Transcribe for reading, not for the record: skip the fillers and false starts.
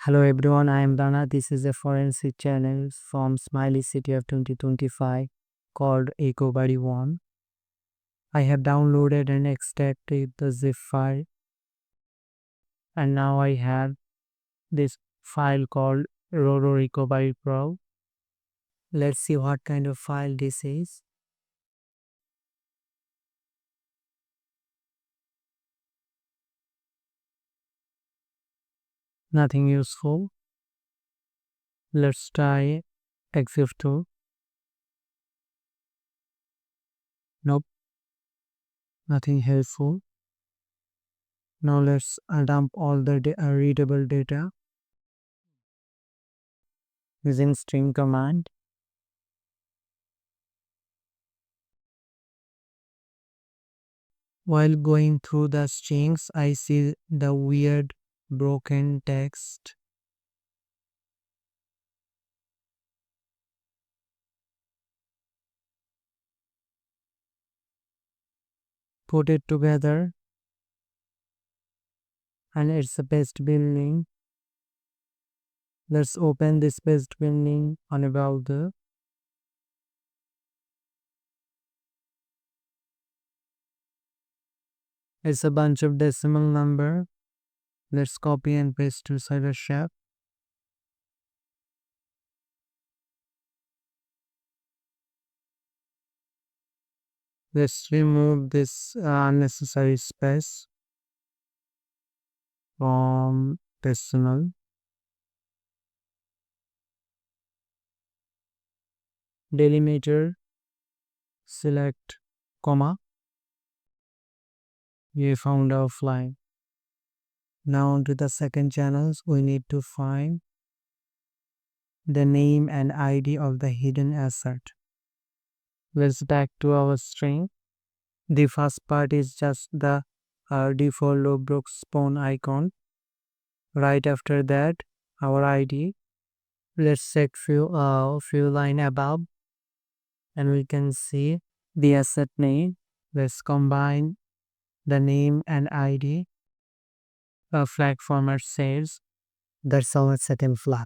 Hello everyone, I am Rana. This is a forensic channel from SmileyCTF 2025 called Eco1. I have downloaded and extracted the zip file, and now I have this file called Roro Pro. Let's see what kind of file this is. Nothing useful. Let's try exif2. Nope, nothing helpful. Now let's dump all the readable data using stream command. While going through the strings, I see the weird broken text. Put it together, and it's a Pastebin link. Let's open this Pastebin link on a browser. It's a bunch of decimal number. Let's copy and paste to CyberChef. Let's remove this unnecessary space from decimal. Delimiter, select comma. We found our flag. Now onto the second channels, we need to find the name and ID of the hidden asset. Let's back to our string. The first part is just the default Roblox spawn icon. Right after that, our ID. Let's check few line above, and we can see the asset name. Let's combine the name and ID. A flag format says that's our second flag.